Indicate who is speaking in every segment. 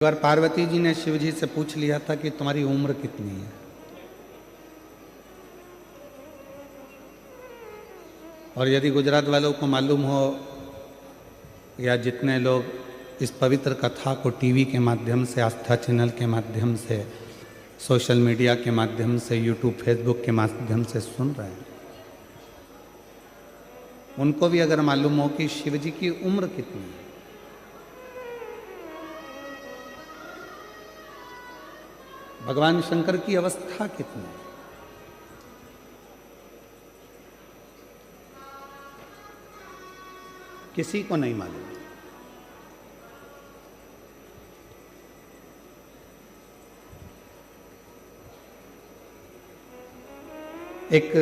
Speaker 1: एक बार पार्वती जी ने शिव जी से पूछ लिया था कि तुम्हारी उम्र कितनी है। और यदि गुजरात वालों को मालूम हो या जितने लोग इस पवित्र कथा को टीवी के माध्यम से, आस्था चैनल के माध्यम से, सोशल मीडिया के माध्यम से, यूट्यूब फेसबुक के माध्यम से सुन रहे हैं, उनको भी अगर मालूम हो कि शिव जी की उम्र कितनी है, भगवान शंकर की अवस्था कितनी है, किसी को नहीं मालूम। एक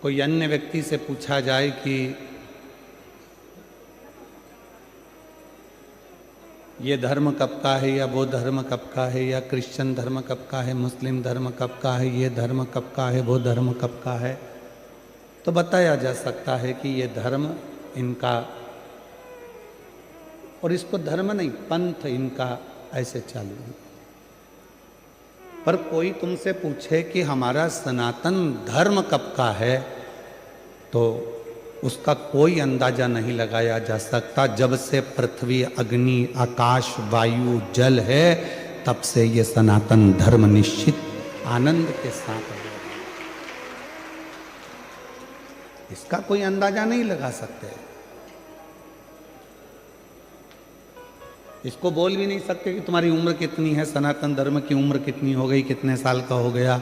Speaker 1: कोई अन्य व्यक्ति से पूछा जाए कि ये धर्म कब का है, या वो धर्म कब का है, या क्रिश्चियन धर्म कब का है, मुस्लिम धर्म कब का है, ये धर्म कब का है, वो धर्म कब का है, तो बताया जा सकता है कि ये धर्म इनका, और इसको धर्म नहीं, पंथ इनका ऐसे चालू है। पर कोई तुमसे पूछे कि हमारा सनातन धर्म कब का है, तो उसका कोई अंदाजा नहीं लगाया जा सकता। जब से पृथ्वी, अग्नि, आकाश, वायु, जल है, तब से ये सनातन धर्म निश्चित आनंद के साथ है। इसका कोई अंदाजा नहीं लगा सकते, इसको बोल भी नहीं सकते कि तुम्हारी उम्र कितनी है, सनातन धर्म की उम्र कितनी हो गई, कितने साल का हो गया,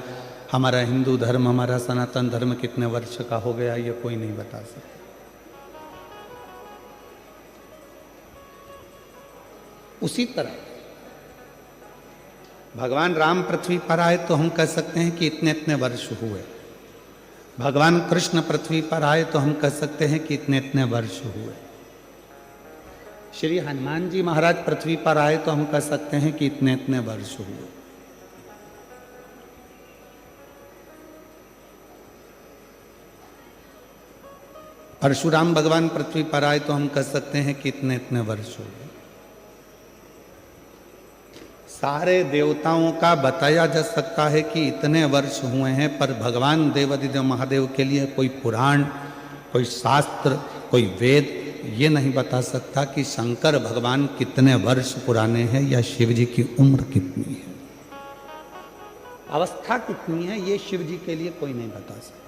Speaker 1: हमारा हिंदू धर्म, हमारा सनातन धर्म कितने वर्ष का हो गया, ये कोई नहीं बता सकता। उसी तरह भगवान राम पृथ्वी पर आए तो हम कह सकते हैं कि इतने इतने वर्ष हुए, भगवान कृष्ण पृथ्वी पर आए तो हम कह सकते हैं कि इतने इतने वर्ष हुए, श्री हनुमान जी महाराज पृथ्वी पर आए तो हम कह सकते हैं कि इतने इतने वर्ष हुए। परशुराम भगवान पृथ्वी पर आए तो हम कह सकते हैं कि इतने इतने वर्ष हुए। सारे देवताओं का बताया जा सकता है कि इतने वर्ष हुए हैं, पर भगवान देवादिदेव महादेव के लिए कोई पुराण, कोई शास्त्र, कोई वेद ये नहीं बता सकता कि शंकर भगवान कितने वर्ष पुराने हैं या शिव जी की उम्र कितनी है, अवस्था कितनी है, ये शिव जी के लिए कोई नहीं बता सकता।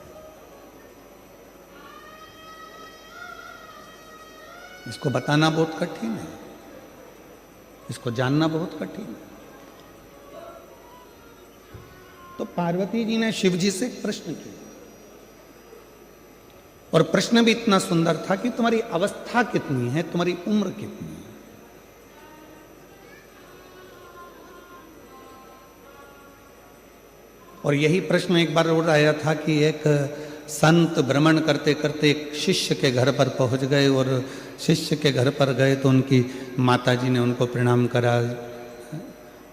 Speaker 1: इसको बताना बहुत कठिन है, इसको जानना बहुत कठिन है। तो पार्वती जी ने शिव जी से एक प्रश्न किया, और प्रश्न भी इतना सुंदर था कि तुम्हारी अवस्था कितनी है, तुम्हारी उम्र कितनी है। और यही प्रश्न एक बार और आया था कि एक संत भ्रमण करते करते एक शिष्य के घर पर पहुंच गए, और शिष्य के घर पर गए तो उनकी माताजी ने उनको प्रणाम करा,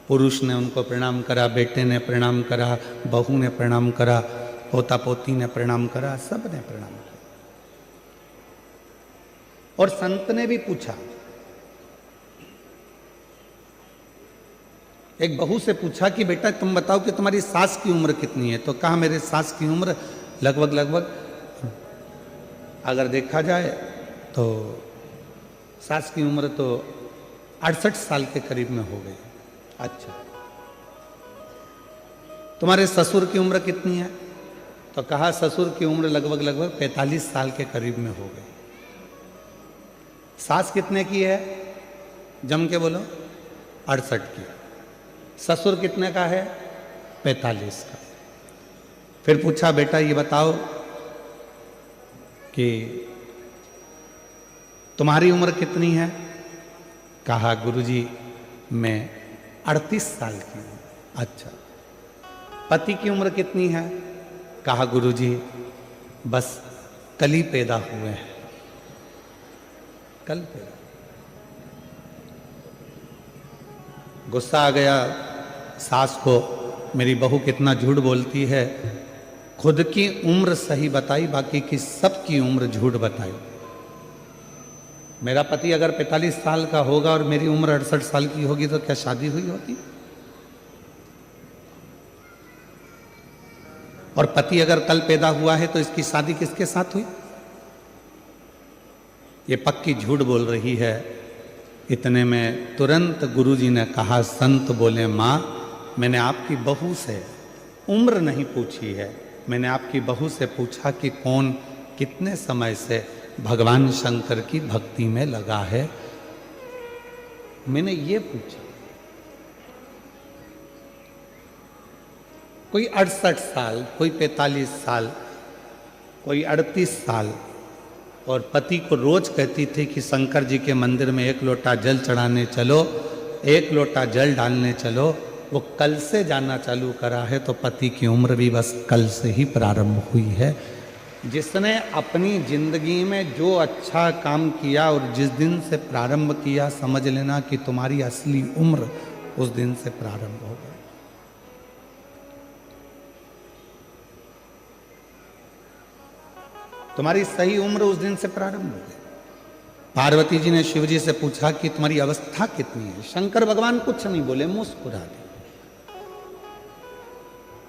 Speaker 1: पुरुष ने उनको प्रणाम करा, बेटे ने प्रणाम करा, बहू ने प्रणाम करा, पोता पोती ने प्रणाम करा, सब ने प्रणाम किया। और संत ने भी पूछा, एक बहू से पूछा कि बेटा तुम बताओ कि तुम्हारी सास की उम्र कितनी है, तो कहा मेरे सास की उम्र लगभग अगर देखा जाए तो सास की उम्र तो 68 साल के करीब में हो गई। अच्छा, तुम्हारे ससुर की उम्र कितनी है, तो कहा ससुर की उम्र लगभग 45 साल के करीब में हो गई। सास कितने की है, जम के बोलो, 68 की। ससुर कितने का है, 45 का। फिर पूछा बेटा ये बताओ कि तुम्हारी उम्र कितनी है, कहा गुरुजी मैं 38 साल की हूं। अच्छा, पति की उम्र कितनी है, कहा गुरुजी बस कल ही पैदा हुए हैं, कल पैदा। गुस्सा आ गया सास को, मेरी बहू कितना झूठ बोलती है, खुद की उम्र सही बताई, बाकी की सबकी उम्र झूठ बताई। मेरा पति अगर 45 साल का होगा और मेरी उम्र 68 साल की होगी तो क्या शादी हुई होती? और पति अगर कल पैदा हुआ है तो इसकी शादी किसके साथ हुई? ये पक्की झूठ बोल रही है। इतने में तुरंत गुरुजी ने कहा, संत बोले, माँ मैंने आपकी बहू से उम्र नहीं पूछी है, मैंने आपकी बहू से पूछा कि कौन कितने समय से भगवान शंकर की भक्ति में लगा है, मैंने ये पूछा। कोई 68 साल, कोई 45 साल, कोई 38 साल, और पति को रोज कहती थी कि शंकर जी के मंदिर में 1 लोटा जल चढ़ाने चलो, 1 लोटा जल डालने चलो। वो कल से जाना चालू करा है तो पति की उम्र भी बस कल से ही प्रारंभ हुई है। जिसने अपनी जिंदगी में जो अच्छा काम किया और जिस दिन से प्रारंभ किया, समझ लेना कि तुम्हारी असली उम्र उस दिन से प्रारंभ हो गई। तुम्हारी सही उम्र उस दिन से प्रारंभ हो गई। पार्वती जी ने शिव जी से पूछा कि तुम्हारी अवस्था कितनी है? शंकर भगवान कुछ नहीं बोले, मुस्कुरा दिए।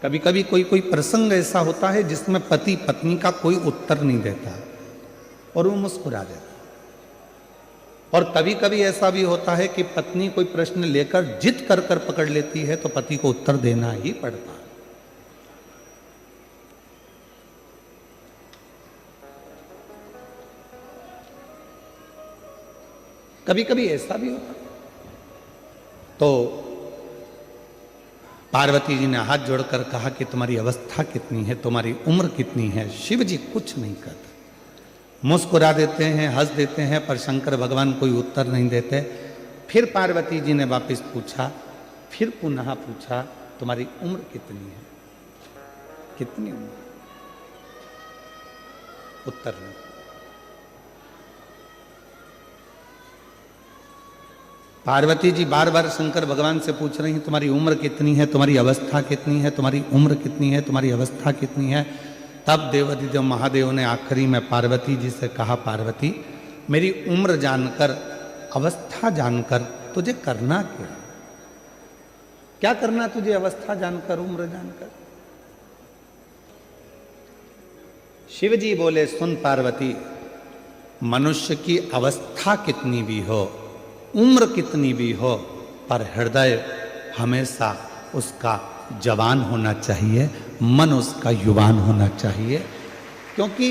Speaker 1: कभी कभी कोई प्रसंग ऐसा होता है जिसमें पति पत्नी का कोई उत्तर नहीं देता और वो मुस्कुरा देता। और कभी कभी ऐसा भी होता है कि पत्नी कोई प्रश्न लेकर जिद कर कर पकड़ लेती है तो पति को उत्तर देना ही पड़ता है। कभी कभी ऐसा भी होता। तो पार्वती जी ने हाथ जोड़कर कहा कि तुम्हारी अवस्था कितनी है, तुम्हारी उम्र कितनी है? शिव जी कुछ नहीं कहते, मुस्कुरा देते हैं, हंस देते हैं, पर शंकर भगवान कोई उत्तर नहीं देते। फिर पार्वती जी ने वापस पूछा, फिर पुनः पूछा, तुम्हारी उम्र कितनी है? कितनी उम्र? उत्तर नहीं। पार्वती जी बार बार शंकर भगवान से पूछ रही हैं, तुम्हारी उम्र कितनी है, तुम्हारी अवस्था कितनी है, तुम्हारी उम्र कितनी है, तुम्हारी अवस्था कितनी है? तब देवाधिदेव महादेव ने आखिरी में पार्वती जी से कहा, पार्वती मेरी उम्र जानकर, अवस्था जानकर तुझे करना क्या? क्या करना तुझे अवस्था जानकर, उम्र जानकर? शिव जी बोले, सुन पार्वती, मनुष्य की अवस्था कितनी भी हो, उम्र कितनी भी हो, पर हृदय हमेशा उसका जवान होना चाहिए, मन उसका युवान होना चाहिए। क्योंकि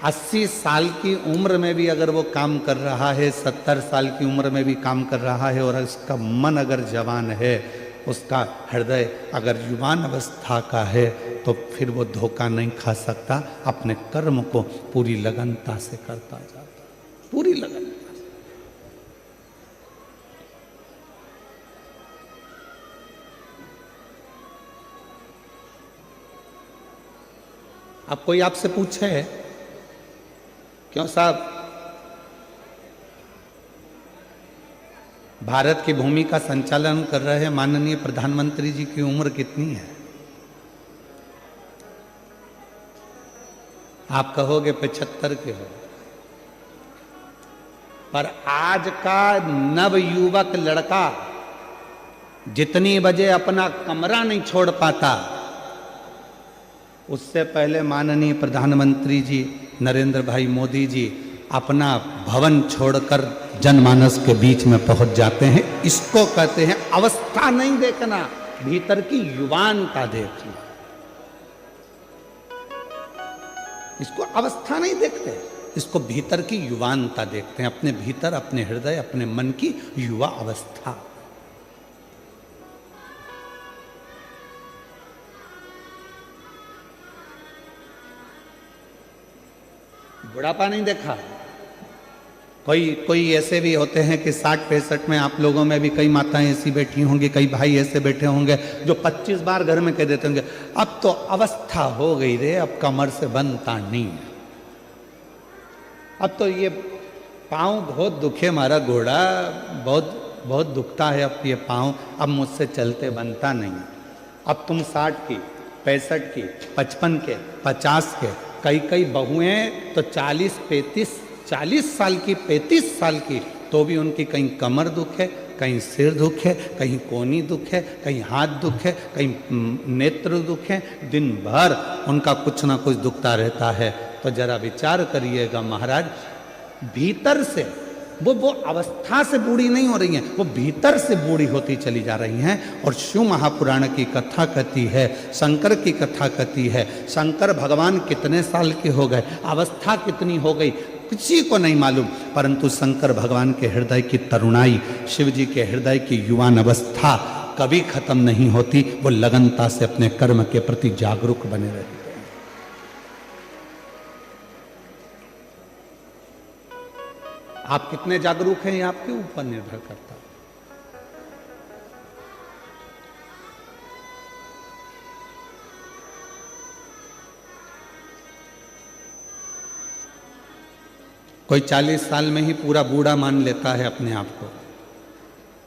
Speaker 1: 80 साल की उम्र में भी अगर वो काम कर रहा है, 70 साल की उम्र में भी काम कर रहा है, और उसका मन अगर जवान है, उसका हृदय अगर युवान अवस्था का है, तो फिर वो धोखा नहीं खा सकता। अपने कर्म को पूरी लगनता से करता जाता, पूरी लगन। अब कोई आपसे पूछे, क्यों साहब भारत की भूमि का संचालन कर रहे माननीय प्रधानमंत्री जी की उम्र कितनी है? आप कहोगे 75 के हो, पर आज का नवयुवक लड़का जितनी बजे अपना कमरा नहीं छोड़ पाता, उससे पहले माननीय प्रधानमंत्री जी नरेंद्र भाई मोदी जी अपना भवन छोड़कर जनमानस के बीच में पहुंच जाते हैं। इसको कहते हैं अवस्था नहीं देखना, भीतर की युवानता देखना। इसको अवस्था नहीं देखते, इसको भीतर की युवानता देखते हैं। अपने भीतर, अपने हृदय, अपने मन की युवा अवस्था। बुढ़ापा नहीं देखा। कोई ऐसे भी होते हैं कि 60-65 में, आप लोगों में भी कई माताएं ऐसी बैठी होंगी, कई भाई ऐसे बैठे होंगे जो 25 बार घर में कह देते होंगे, अब तो अवस्था हो गई रे, अब कमर से बनता नहीं है, अब तो ये पाँव बहुत दुखे, हमारा घोड़ा बहुत बहुत दुखता है, अब ये पाँव, अब मुझसे चलते बनता नहीं। अब तुम 60 की, 65 की, 55 के, 50 के, कई बहुएं तो 40-35 40 साल की, 35 साल की, तो भी उनकी कहीं कमर दुख है, कहीं सिर दुख है, कहीं कोहनी दुख है, कहीं हाथ दुख है, कहीं नेत्र दुख है, दिन भर उनका कुछ ना कुछ दुखता रहता है। तो जरा विचार करिएगा महाराज, भीतर से वो अवस्था से बूढ़ी नहीं हो रही हैं, वो भीतर से बूढ़ी होती चली जा रही हैं। और शिव महापुराण की कथा कहती है, शंकर की कथा कहती है, शंकर भगवान कितने साल के हो गए, अवस्था कितनी हो गई, किसी को नहीं मालूम। परंतु शंकर भगवान के हृदय की तरुणाई, शिव जी के हृदय की युवान अवस्था कभी खत्म नहीं होती। वो लगनता से अपने कर्म के प्रति जागरूक बने रहते हैं। आप कितने जागरूक हैं, ये आपके ऊपर निर्भर करता है। कोई 40 साल में ही पूरा बूढ़ा मान लेता है अपने आप को,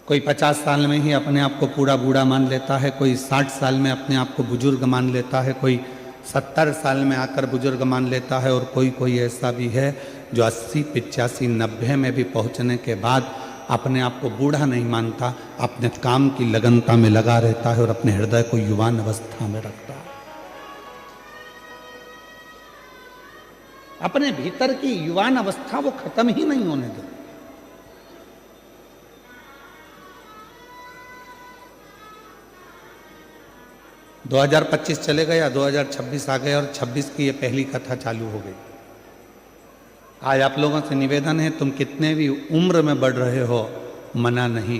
Speaker 1: कोई 50 साल में ही अपने आप को पूरा बूढ़ा मान लेता है, कोई 60 साल में अपने आप को बुजुर्ग मान लेता है, कोई 70 साल में आकर बुजुर्ग मान लेता है, और कोई ऐसा भी है जो 80, 85, 90 में भी पहुंचने के बाद अपने आप को बूढ़ा नहीं मानता, अपने काम की लगनता में लगा रहता है और अपने हृदय को युवान अवस्था में रखता है। अपने भीतर की युवान अवस्था वो खत्म ही नहीं होने दो। दो 2025 चले गया, 2026 आ गया और 26 की ये पहली कथा चालू हो गई। आज आप लोगों से निवेदन है, तुम कितने भी उम्र में बढ़ रहे हो मना नहीं,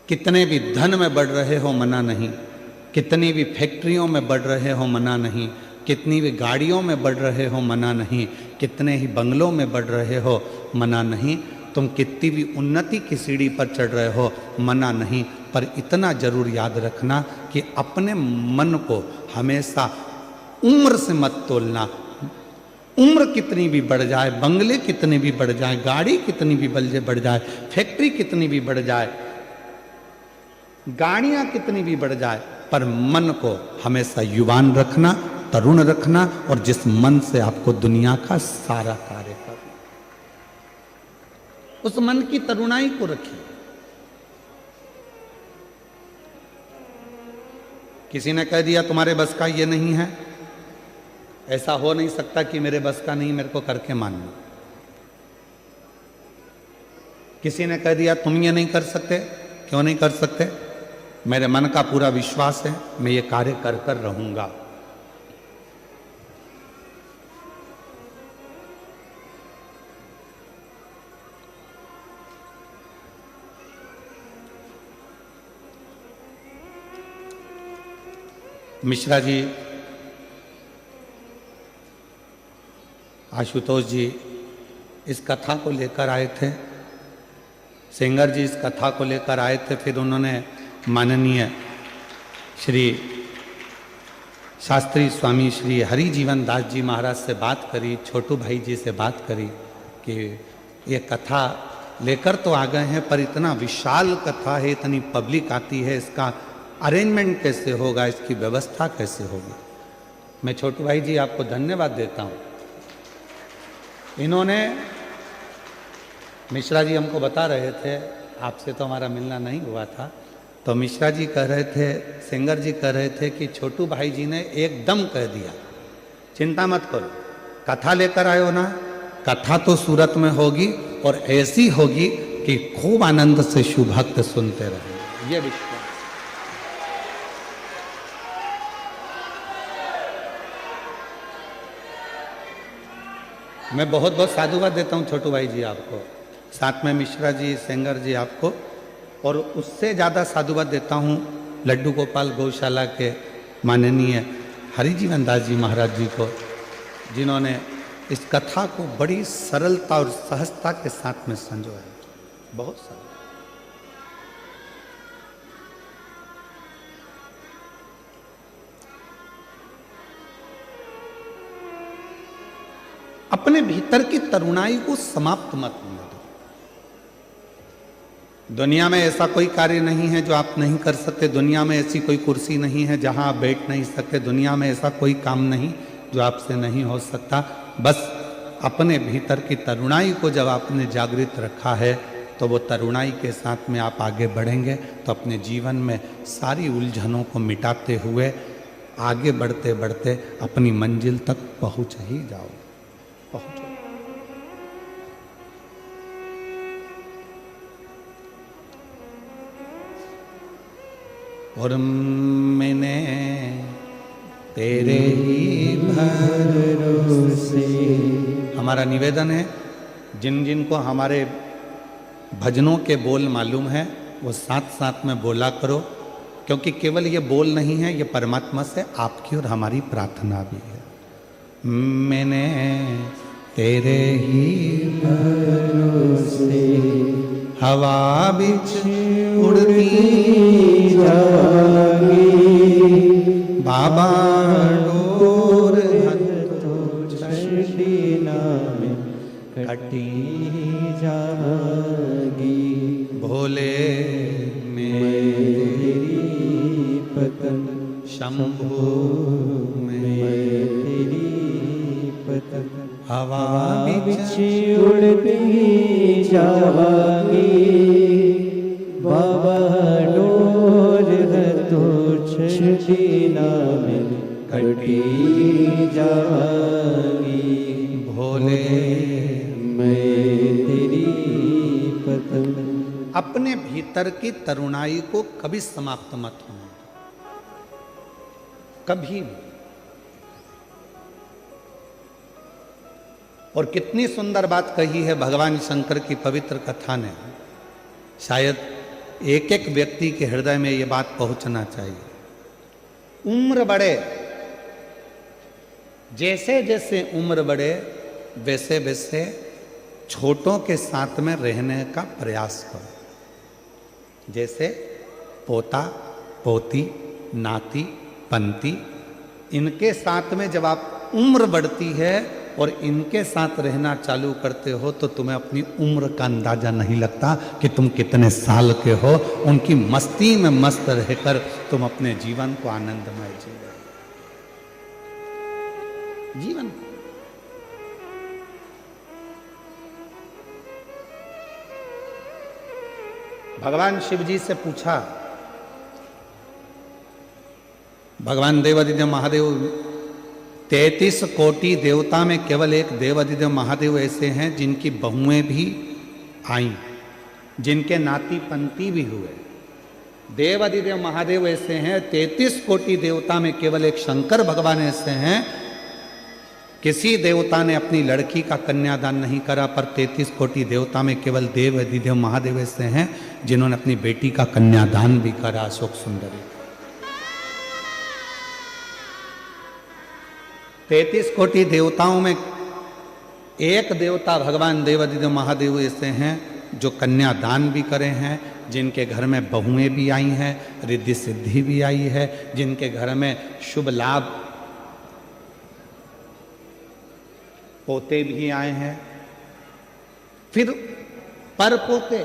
Speaker 1: कितने भी धन में बढ़ रहे हो मना नहीं, कितनी भी फैक्ट्रियों में बढ़ रहे हो मना नहीं, कितनी भी गाड़ियों में बढ़ रहे हो मना नहीं, कितने ही बंगलों में बढ़ रहे हो मना नहीं, तुम कितनी भी उन्नति की सीढ़ी पर चढ़ रहे हो मना नहीं। पर इतना जरूर याद रखना कि अपने मन को हमेशा उम्र से मत तोलना। उम्र कितनी भी बढ़ जाए, बंगले कितने भी बढ़ जाए, गाड़ी कितनी भी बढ़ जाए, फैक्ट्री कितनी भी बढ़ जाए, गाड़ियां कितनी भी बढ़ जाए, पर मन को हमेशा युवान रखना, तरुण रखना, और जिस मन से आपको दुनिया का सारा कार्य करना, उस मन की तरुणाई को रखिए। किसी ने कह दिया तुम्हारे बस का ये नहीं है, ऐसा हो नहीं सकता कि मेरे बस का नहीं, मेरे को करके मानना। किसी ने कह दिया तुम ये नहीं कर सकते, क्यों नहीं कर सकते, मेरे मन का पूरा विश्वास है, मैं ये कार्य कर कर रहूंगा। मिश्रा जी, आशुतोष जी इस कथा को लेकर आए थे, सेंगर जी इस कथा को लेकर आए थे, फिर उन्होंने माननीय श्री शास्त्री स्वामी श्री हरिजीवन दास जी महाराज से बात करी, छोटू भाई जी से बात करी कि ये कथा लेकर तो आ गए हैं, पर इतना विशाल कथा है, इतनी पब्लिक आती है, इसका अरेंजमेंट कैसे होगा, इसकी व्यवस्था कैसे होगी। मैं छोटू भाई जी आपको धन्यवाद देता हूँ। इन्होंने, मिश्रा जी हमको बता रहे थे, आपसे तो हमारा मिलना नहीं हुआ था, तो मिश्रा जी कह रहे थे, सेंगर जी कह रहे थे कि छोटू भाई जी ने एकदम कह दिया चिंता मत करो, कथा लेकर आयो ना, कथा तो सूरत में होगी और ऐसी होगी कि खूब आनंद से शिव भक्त सुनते रहेंगे, ये विश्वास। मैं बहुत बहुत साधुवाद देता हूँ छोटू भाई जी आपको, साथ में मिश्रा जी, सेंगर जी आपको, और उससे ज़्यादा साधुवाद देता हूँ लड्डू गोपाल गौशाला के माननीय हरिजीवन दास जी महाराज जी को, जिन्होंने इस कथा को बड़ी सरलता और सहजता के साथ में संजोया, बहुत सरल। अपने भीतर की तरुणाई को समाप्त मत होने दो। दुनिया में ऐसा कोई कार्य नहीं है जो आप नहीं कर सकते, दुनिया में ऐसी कोई कुर्सी नहीं है जहां आप बैठ नहीं सकते, दुनिया में ऐसा कोई काम नहीं जो आपसे नहीं हो सकता। बस अपने भीतर की तरुणाई को जब आपने जागृत रखा है तो वो तरुणाई के साथ में आप आगे बढ़ेंगे तो अपने जीवन में सारी उलझनों को मिटाते हुए आगे बढ़ते बढ़ते अपनी मंजिल तक पहुंच ही जाओ। पहुंचो। और मैंने तेरे ही भरोसे। हमारा निवेदन है जिन जिन को हमारे भजनों के बोल मालूम है वो साथ साथ में बोला करो, क्योंकि केवल ये बोल नहीं है, ये परमात्मा से आपकी और हमारी प्रार्थना भी है। मैंने तेरे ही भरोसे हवा बिच उड़ती जागी, बाबा डोर में कटी जागी, भोले मेरी पतन शंभु में तेरी पतन हवा बिच उड़ती जागी, बाबा डोर तो छीना में कटी जागी, भोले मैं तेरी पतन। अपने भीतर की तरुणाई को कभी समाप्त मत होने, कभी नहीं। और कितनी सुंदर बात कही है भगवान शंकर की पवित्र कथा ने। शायद एक एक व्यक्ति के हृदय में ये बात पहुंचना चाहिए। उम्र बढ़े, जैसे जैसे उम्र बढ़े वैसे वैसे छोटों के साथ में रहने का प्रयास करो। जैसे पोता पोती नाती पंती, इनके साथ में जब आप उम्र बढ़ती है और इनके साथ रहना चालू करते हो तो तुम्हें अपनी उम्र का अंदाजा नहीं लगता कि तुम कितने साल के हो। उनकी मस्ती में मस्त रहकर तुम अपने जीवन को आनंदमय जीवन। भगवान शिव जी से पूछा, भगवान देवादिदेव महादेव 33 कोटि देवता में केवल एक देवादिदेव महादेव ऐसे हैं जिनकी बहुएं भी आईं, जिनके नाती पंती भी हुए। देवादिदेव महादेव ऐसे हैं, 33 कोटि देवता में केवल एक शंकर भगवान ऐसे हैं, किसी देवता ने अपनी लड़की का कन्यादान नहीं करा, पर 33 कोटि देवता में केवल देवादिदेव महादेव ऐसे हैं जिन्होंने अपनी बेटी का कन्यादान भी करा, अशोक सुंदरी। 33 कोटि देवताओं में एक देवता भगवान देवादिदेव महादेव ऐसे हैं जो कन्यादान भी करे हैं, जिनके घर में बहुएं भी आई हैं, रिद्धि सिद्धि भी आई है, जिनके घर में शुभ लाभ पोते भी आए हैं, फिर पर पोते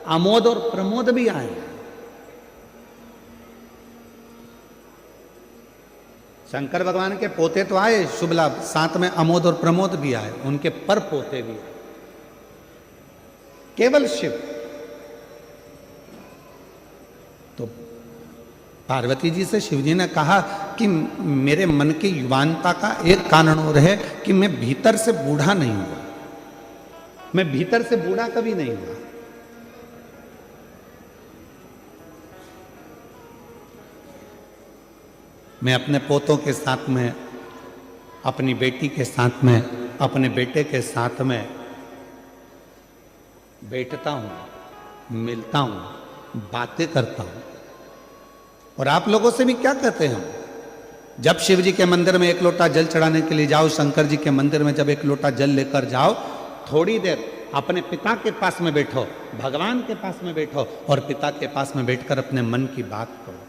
Speaker 1: आमोद और प्रमोद भी आए हैं। शंकर भगवान के पोते तो आए शुभ लाभ, साथ में अमोद और प्रमोद भी आए, उनके पर पोते भी आए। केवल शिव। तो पार्वती जी से शिव जी ने कहा कि मेरे मन की युवानता का एक कारण और है कि मैं भीतर से बूढ़ा नहीं हुआ, मैं भीतर से बूढ़ा कभी नहीं हुआ। मैं अपने पोतों के साथ में, अपनी बेटी के साथ में, अपने बेटे के साथ में बैठता हूं, मिलता हूं, बातें करता हूं। और आप लोगों से भी क्या कहते हैं हम? जब शिव जी के मंदिर में एक लोटा जल चढ़ाने के लिए जाओ, शंकर जी के मंदिर में जब एक लोटा जल लेकर जाओ, थोड़ी देर अपने पिता के पास में बैठो, भगवान के पास में बैठो और पिता के पास में बैठकर अपने मन की बात करो।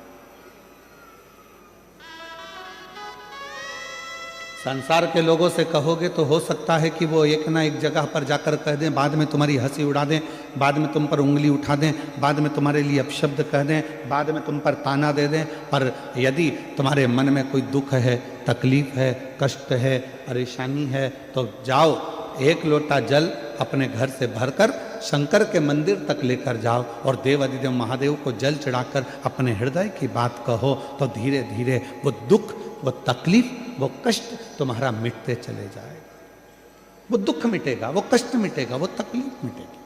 Speaker 1: संसार के लोगों से कहोगे तो हो सकता है कि वो एक ना एक जगह पर जाकर कह दें, बाद में तुम्हारी हंसी उड़ा दें, बाद में तुम पर उंगली उठा दें, बाद में तुम्हारे लिए अपशब्द कह दें, बाद में तुम पर ताना दे दें। पर यदि तुम्हारे मन में कोई दुख है, तकलीफ है, कष्ट है, परेशानी है, तो जाओ एक लोटा जल अपने घर से भरकर शंकर के मंदिर तक लेकर जाओ और देव अधिदेव महादेव को जल चढ़ाकर अपने हृदय की बात कहो, तो धीरे धीरे वो दुख, वो तकलीफ, वो कष्ट तुम्हारा मिटते चले जाएगा। वो दुख मिटेगा, वो कष्ट मिटेगा, वो तकलीफ मिटेगी।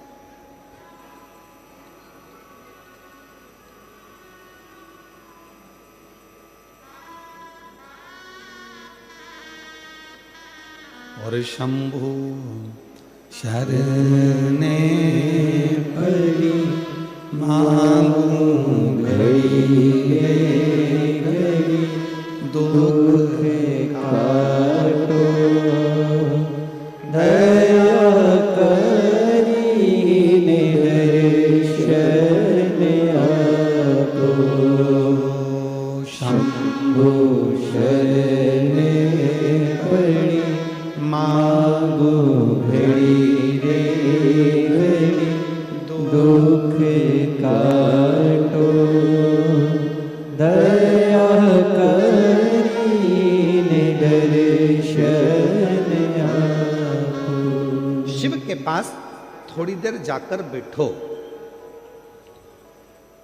Speaker 1: और शंभु शरणे पड़ी मांगू घड़ी घड़ी दुख काटो दया करी निर्शन आपो शंभु शरणे पड़ी मांगो घड़ी रे घड़ी दुख काटो दया करी दर्शन आपो। शिव के पास थोड़ी देर जाकर बैठो,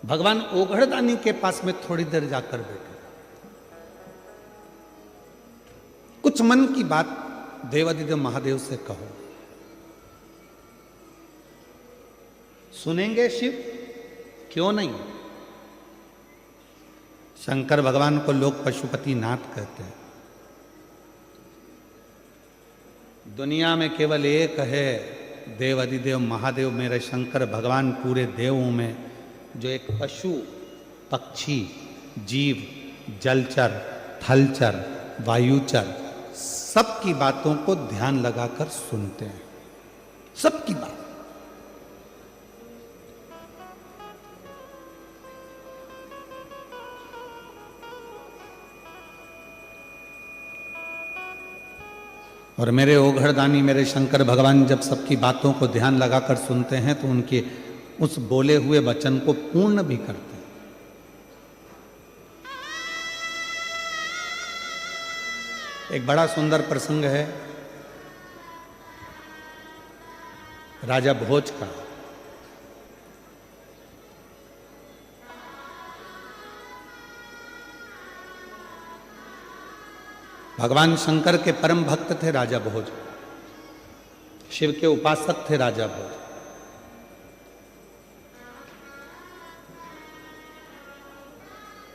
Speaker 1: भगवान ओघड़दानी के पास में थोड़ी देर जाकर बैठो, कुछ मन की बात देवादिदेव महादेव से कहो। सुनेंगे शिव? क्यों नहीं। शंकर भगवान को लोग पशुपति नाथ कहते हैं। दुनिया में केवल एक है देवादिदेव महादेव, मेरे शंकर भगवान पूरे देवों में, जो एक पशु, पक्षी, जीव, जलचर, थलचर, वायुचर सबकी बातों को ध्यान लगाकर सुनते हैं, सबकी बात। और मेरे ओघड़दानी, मेरे शंकर भगवान जब सबकी बातों को ध्यान लगाकर सुनते हैं तो उनके उस बोले हुए वचन को पूर्ण भी करते हैं। एक बड़ा सुंदर प्रसंग है राजा भोज का। भगवान शंकर के परम भक्त थे राजा भोज, शिव के उपासक थे राजा भोज।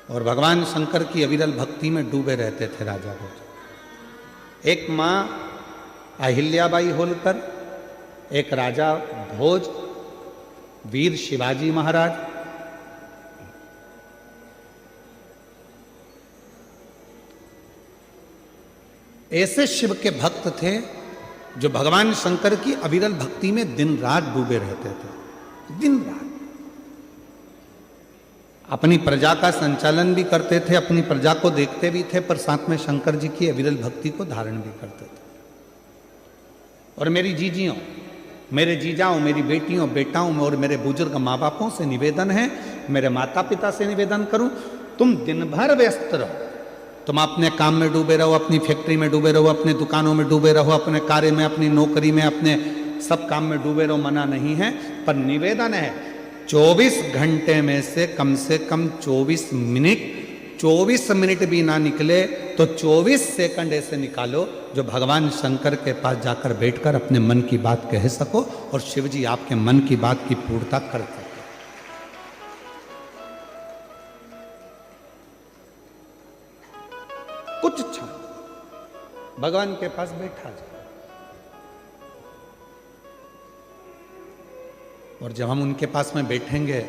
Speaker 1: और भगवान शंकर की अविरल भक्ति में डूबे रहते थे राजा भोज। एक मां अहिल्याबाई होलकर, एक राजा भोज, वीर शिवाजी महाराज, ऐसे शिव के भक्त थे जो भगवान शंकर की अविरल भक्ति में दिन रात डूबे रहते थे। दिन रात अपनी प्रजा का संचालन भी करते थे, अपनी प्रजा को देखते भी थे, पर साथ में शंकर जी की अविरल भक्ति को धारण भी करते थे। और मेरी जीजियों, मेरे जीजाओं, मेरी बेटियों, बेटाओं में और मेरे बुजुर्ग माँ बापों से निवेदन है, मेरे माता पिता से निवेदन करूं, तुम दिन भर व्यस्त रहो, तुम अपने काम में डूबे रहो, अपनी फैक्ट्री में डूबे रहो, अपने दुकानों में डूबे रहो, अपने कार्य में, अपनी नौकरी में, अपने सब काम में डूबे रहो, मना नहीं है, पर निवेदन है 24 घंटे में से कम 24 मिनट भी ना निकले तो 24 सेकंड ऐसे निकालो जो भगवान शंकर के पास जाकर बैठकर अपने मन की बात कह सको और शिव जी आपके मन की बात की पूर्णता कर सके। कुछ क्षण भगवान के पास बैठा जाए, और जब हम उनके पास में बैठेंगे,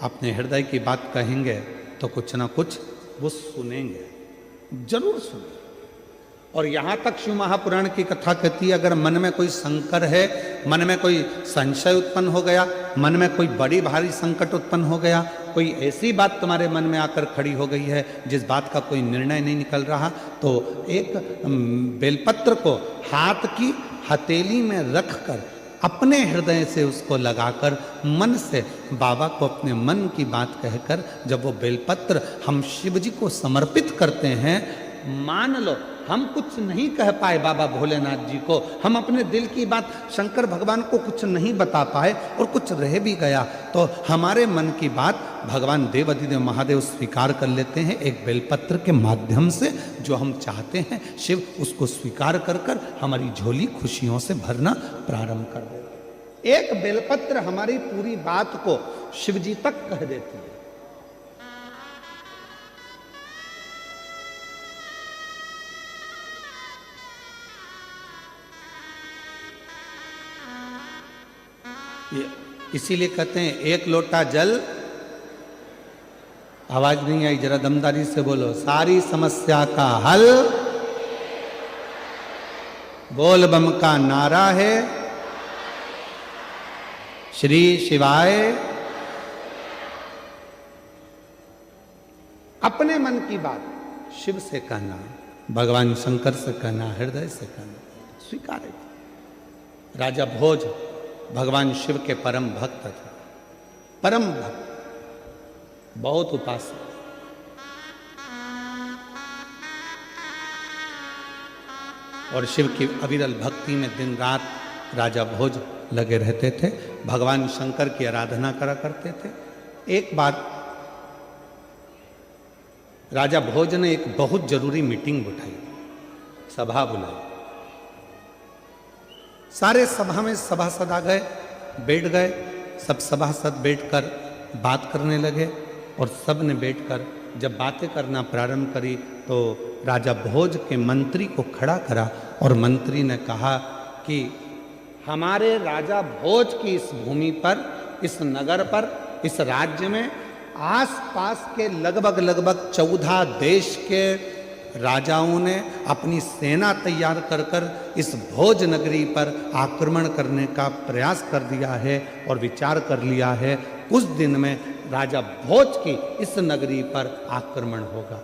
Speaker 1: अपने हृदय की बात कहेंगे, तो कुछ ना कुछ वो सुनेंगे, जरूर सुनेंगे। और यहां तक शिव महापुराण की कथा कहती है, अगर मन में कोई संकर है, मन में कोई संशय उत्पन्न हो गया, मन में कोई बड़ी भारी संकट उत्पन्न हो गया, कोई ऐसी बात तुम्हारे मन में आकर खड़ी हो गई है जिस बात का कोई निर्णय नहीं निकल रहा, तो एक बेलपत्र को हाथ की हथेली में रखकर अपने हृदय से उसको लगाकर मन से बाबा को अपने मन की बात कहकर जब वो बेलपत्र हम शिव जी को समर्पित करते हैं, मान लो हम कुछ नहीं कह पाए बाबा भोलेनाथ जी को, हम अपने दिल की बात शंकर भगवान को कुछ नहीं बता पाए और कुछ रह भी गया तो हमारे मन की बात भगवान देवाधिदेव महादेव स्वीकार कर लेते हैं एक बेलपत्र के माध्यम से। जो हम चाहते हैं शिव उसको स्वीकार कर कर हमारी झोली खुशियों से भरना प्रारंभ कर देते। एक बेलपत्र हमारी पूरी बात को शिव जी तक कह देती है। इसीलिए कहते हैं एक लोटा जल, आवाज नहीं आई, जरा दमदारी से बोलो, सारी समस्या का हल बोल बम का नारा है, श्री शिवाय। अपने मन की बात शिव से कहना, भगवान शंकर से कहना, हृदय से कहना, स्वीकार है। राजा भोज भगवान शिव के परम भक्त थे, परम भक्त, बहुत उपासक। और शिव की अविरल भक्ति में दिन रात राजा भोज लगे रहते थे, भगवान शंकर की आराधना करा करते थे। एक बार राजा भोज ने एक बहुत जरूरी मीटिंग बुलाई, सभा बुलाई। सारे सभा में सभासद आ गए, बैठ गए, सब सभासद बैठकर बात करने लगे और सब ने बैठकर जब बातें करना प्रारंभ करी तो राजा भोज के मंत्री को खड़ा करा और मंत्री ने कहा कि हमारे राजा भोज की इस भूमि पर, इस नगर पर, इस राज्य में आसपास के लगभग 14 देश के राजाओं ने अपनी सेना तैयार कर कर इस भोज नगरी पर आक्रमण करने का प्रयास कर दिया है और विचार कर लिया है कुछ दिन में राजा भोज की इस नगरी पर आक्रमण होगा।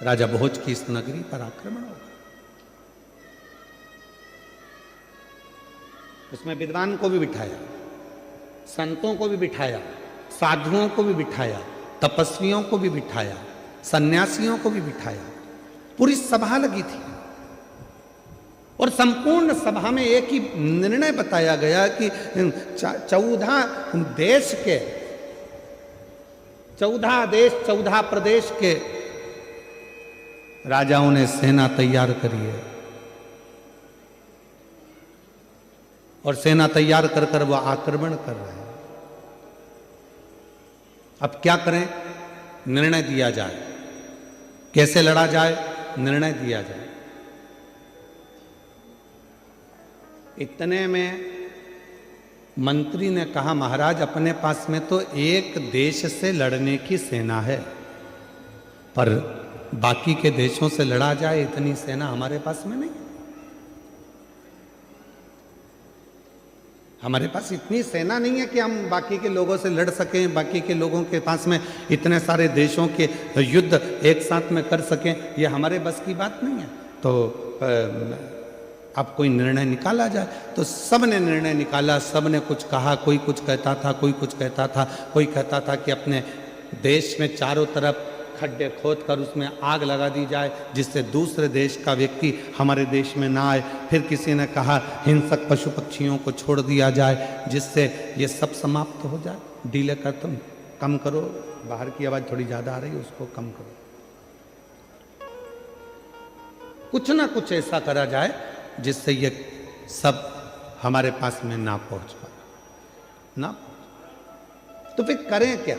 Speaker 1: राजा भोज की इस नगरी पर आक्रमण होगा। उसमें विद्वान को भी बिठाया, संतों को भी बिठाया, साधुओं को भी बिठाया, तपस्वियों को भी बिठाया, सन्यासियों को भी बिठाया। पूरी सभा लगी थी और संपूर्ण सभा में एक ही निर्णय बताया गया कि 14 देश के, 14 देश 14 प्रदेश के राजाओं ने सेना तैयार करी है और सेना तैयार कर कर वो आक्रमण कर रहे हैं। अब क्या करें? निर्णय दिया जाए, कैसे लड़ा जाए, निर्णय दिया जाए। इतने में मंत्री ने कहा, महाराज अपने पास में तो एक देश से लड़ने की सेना है, पर बाकी के देशों से लड़ा जाए इतनी सेना हमारे पास में नहीं। हमारे पास इतनी सेना नहीं है कि हम बाकी के लोगों से लड़ सकें, बाकी के लोगों के पास में इतने सारे देशों के युद्ध एक साथ में कर सकें, ये हमारे बस की बात नहीं है। तो अब कोई निर्णय निकाला जाए। तो सब ने निर्णय निकाला, सब ने कुछ कहा, कोई कुछ कहता था, कोई कुछ कहता था, कोई कहता था कि अपने देश में चारों तरफ खड्डे खोद कर उसमें आग लगा दी जाए जिससे दूसरे देश का व्यक्ति हमारे देश में ना आए। फिर किसी ने कहा हिंसक पशु पक्षियों को छोड़ दिया जाए जिससे ये सब समाप्त हो जाए। डीले का तुम कम करो, बाहर की आवाज़ थोड़ी ज़्यादा आ रही है, उसको कम करो। कुछ ना कुछ ऐसा करा जाए जिससे ये सब हमारे पास में ना पहुंच पाए ना। तो फिर करें क्या?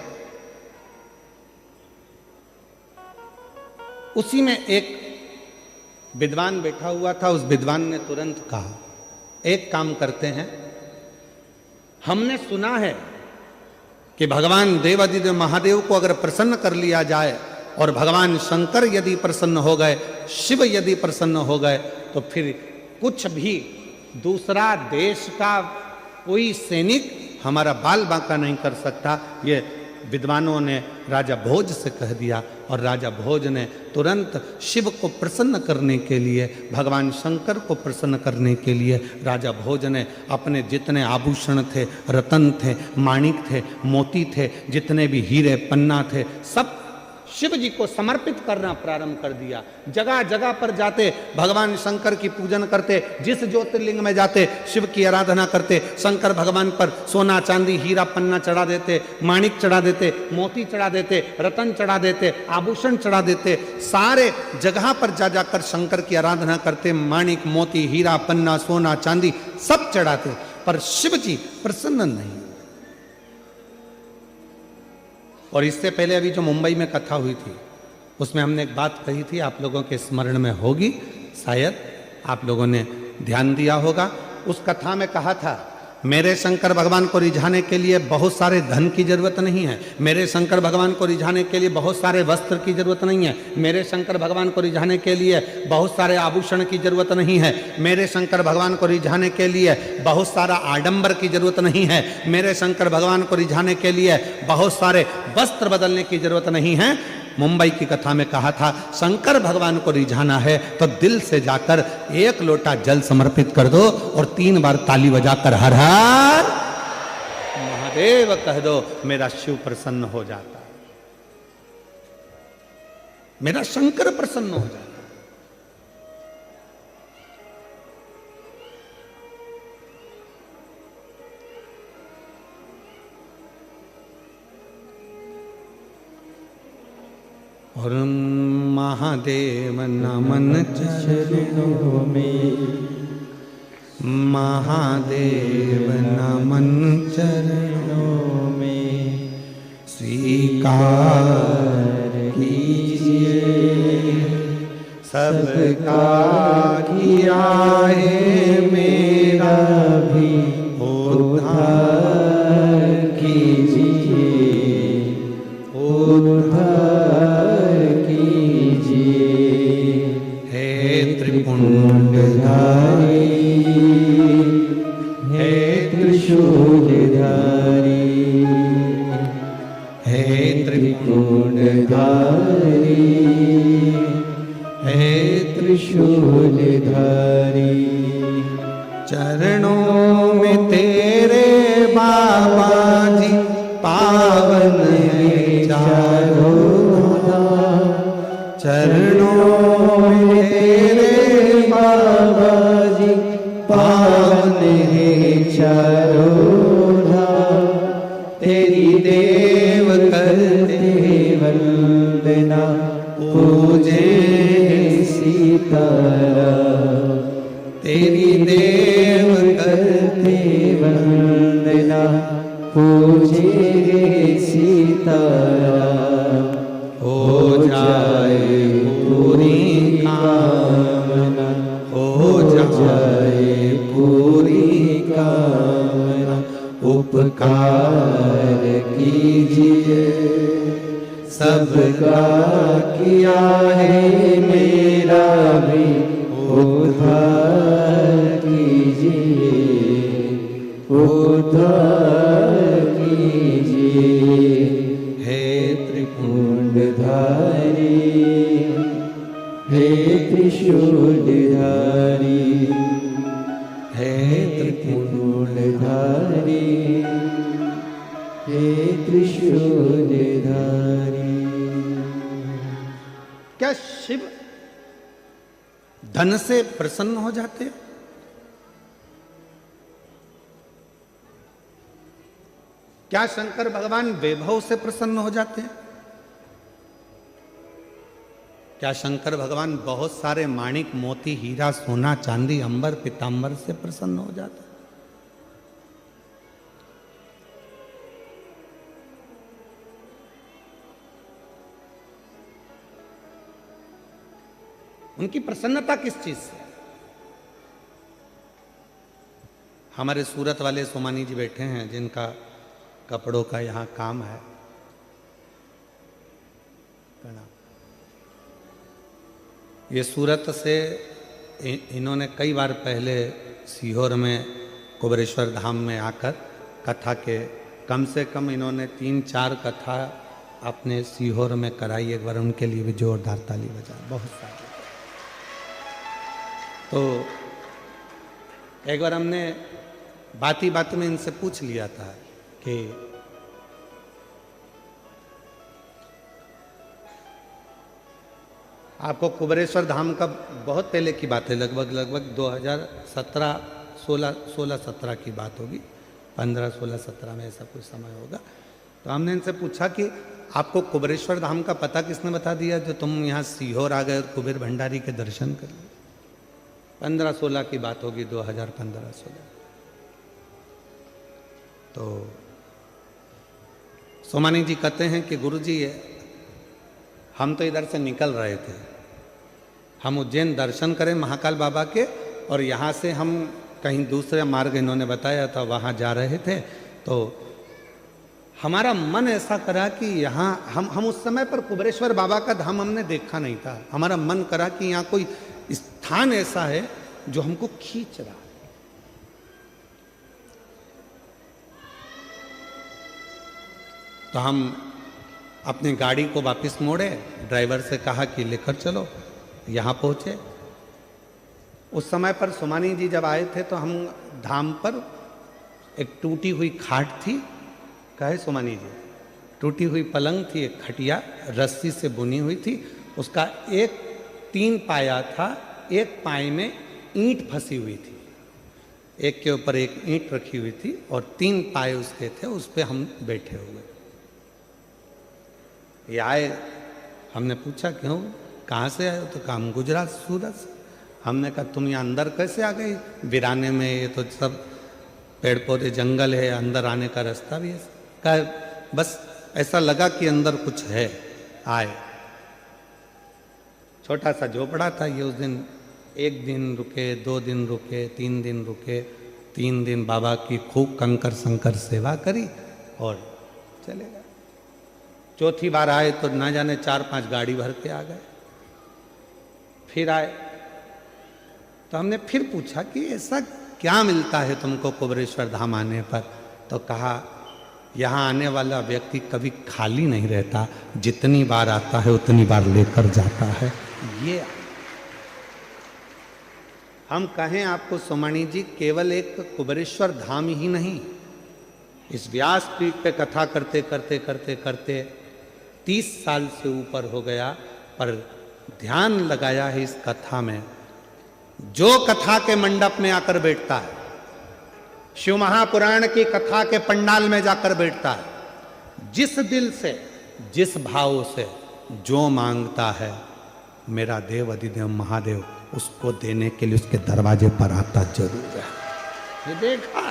Speaker 1: उसी में एक विद्वान बैठा हुआ था। उस विद्वान ने तुरंत कहा, एक काम करते हैं, हमने सुना है कि भगवान देवाधिदेव महादेव को अगर प्रसन्न कर लिया जाए और भगवान शंकर यदि प्रसन्न हो गए, शिव यदि प्रसन्न हो गए, तो फिर कुछ भी दूसरा देश का कोई सैनिक हमारा बाल बांका नहीं कर सकता। ये विद्वानों ने राजा भोज से कह दिया और राजा भोज ने तुरंत शिव को प्रसन्न करने के लिए, भगवान शंकर को प्रसन्न करने के लिए राजा भोज ने अपने जितने आभूषण थे, रतन थे, माणिक थे, मोती थे, जितने भी हीरे पन्ना थे, सब शिव जी को समर्पित करना प्रारंभ कर दिया। जगह जगह पर जाते भगवान शंकर की पूजन करते, जिस ज्योतिर्लिंग में जाते शिव की आराधना करते, शंकर भगवान पर सोना चांदी हीरा पन्ना चढ़ा देते, माणिक चढ़ा देते, मोती चढ़ा देते, रतन चढ़ा देते, आभूषण चढ़ा देते। सारे जगह पर जा जाकर शंकर की आराधना करते, माणिक मोती हीरा पन्ना सोना चांदी सब चढ़ाते, पर शिव जी प्रसन्न नहीं। और इससे पहले अभी जो मुंबई में कथा हुई थी उसमें हमने एक बात कही थी, आप लोगों के स्मरण में होगी, शायद आप लोगों ने ध्यान दिया होगा। उस कथा में कहा था, मेरे शंकर भगवान को रिझाने के लिए बहुत सारे धन की जरूरत नहीं है, मेरे शंकर भगवान को रिझाने के लिए बहुत सारे वस्त्र की जरूरत नहीं है, मेरे शंकर भगवान को रिझाने के लिए बहुत सारे आभूषण की जरूरत नहीं है, मेरे शंकर भगवान को रिझाने के लिए बहुत सारा आडंबर की जरूरत नहीं है, मेरे शंकर भगवान को रिझाने के लिए बहुत सारे वस्त्र बदलने की जरूरत नहीं है। मुंबई की कथा में कहा था, शंकर भगवान को रिझाना है तो दिल से जाकर एक लोटा जल समर्पित कर दो और 3 बार ताली बजाकर हर हर महादेव कह दो, मेरा शिव प्रसन्न हो जाता, मेरा शंकर प्रसन्न हो जाता। और महादेव नमन चरणों में, महादेव नमन चरणों में, स्वीकार कीजिए सबका किया है, मेरा भी उद्धार कीजिए, उद्धार त्रिपुंडधारी, हे त्रिशूलधारी, हे त्रिपुंडधारी, हे त्रिशूलधारी। चरणों में तेरे बाबा जी पावन है चारों धाम, चरणों में तेरे बाबा जी पावन है चारों धाम। तेरी देव करते वंदना, पूजे सीताराम, तेरी देव करते वंदना, पूजे सीताराम। हो जाए पूरी कामना, हो जाए पूरी कामना, उपकार कीजिए सबका किया है, मेरा भी उद्धार कीजिए, उद्धार कीजिए। हे त्रिपुंडधारी, हे त्रिशूलधारी, हे त्रिपुंडधारी, हे त्रिशूलधारी। क्या शिव धन से प्रसन्न हो जाते? क्या शंकर भगवान वैभव से प्रसन्न हो जाते हैं? क्या शंकर भगवान बहुत सारे माणिक मोती हीरा सोना चांदी अंबर पीतांबर से प्रसन्न हो जाते हैं? उनकी प्रसन्नता किस चीज से? हमारे सूरत वाले सोमानी जी बैठे हैं, जिनका कपड़ों का यहाँ काम है। ये सूरत से इन्होंने कई बार पहले सीहोर में कुबरेश्वर धाम में आकर कथा के कम से कम इन्होंने 3-4 कथा अपने सीहोर में कराई। एक बार उनके लिए भी जोरदार ताली बजा। बहुत सारी। तो एक बार हमने बाती बात में इनसे पूछ लिया था कि आपको कुबेरेश्वर धाम का बहुत पहले की बात है, लगभग 2017 16-17 की बात होगी, 15-16-17 में ऐसा कुछ समय होगा। तो हमने इनसे पूछा कि आपको कुबेरेश्वर धाम का पता किसने बता दिया जो तुम यहाँ सीहोर आ गए और कुबेर भंडारी के दर्शन कर लिए? 15-16 की बात होगी, 2015-16। तो सोमानी जी कहते हैं कि गुरुजी हम तो इधर से निकल रहे थे, हम उज्जैन दर्शन करें महाकाल बाबा के, और यहाँ से हम कहीं दूसरे मार्ग इन्होंने बताया था वहाँ जा रहे थे। तो हमारा मन ऐसा करा कि यहाँ हम उस समय पर कुबेरेश्वर बाबा का धाम हमने देखा नहीं था। हमारा मन करा कि यहाँ कोई स्थान ऐसा है जो हमको खींच रहा है। तो हम अपनी गाड़ी को वापस मोड़े, ड्राइवर से कहा कि लेकर चलो। यहाँ पहुँचे। उस समय पर सोमानी जी जब आए थे तो हम धाम पर एक टूटी हुई खाट थी, कहे सोमानी जी, टूटी हुई पलंग थी, एक खटिया रस्सी से बुनी हुई थी, उसका एक 3 पाया था, एक पाए में ईंट फंसी हुई थी, एक के ऊपर एक ईंट रखी हुई थी और 3 पाए उसके थे, उस पर हम बैठे हुए। ये आए, हमने पूछा क्यों, कहाँ से आए हो? तो कहा हम गुजरात सूरत से। हमने कहा तुम यहाँ अंदर कैसे आ गई वीराने में, ये तो सब पेड़ पौधे जंगल है, अंदर आने का रास्ता भी है। कहा बस ऐसा लगा कि अंदर कुछ है, आए। छोटा सा झोपड़ा था ये। उस दिन 1 दिन रुके, 2 दिन रुके, 3 दिन रुके, 3 दिन बाबा की खूब कंकर संकर सेवा करी और चले गए। चौथी बार आए तो ना जाने 4-5 गाड़ी भर के आ गए। फिर आए तो हमने फिर पूछा कि ऐसा क्या मिलता है तुमको कुबेरेश्वर धाम आने पर? तो कहा यहाँ आने वाला व्यक्ति कभी खाली नहीं रहता, जितनी बार आता है उतनी बार लेकर जाता है। ये हम कहें आपको सोमानी जी, केवल एक कुबेरेश्वर धाम ही नहीं, इस व्यास पीठ पे कथा करते करते करते करते 30 साल से ऊपर हो गया, पर ध्यान लगाया है इस कथा में। जो कथा के मंडप में आकर बैठता है, शिव महापुराण की कथा के पंडाल में जाकर बैठता है, जिस दिल से, जिस भाव से जो मांगता है, मेरा देव अधिदेव महादेव उसको देने के लिए उसके दरवाजे पर आता जरूर है। ये देखा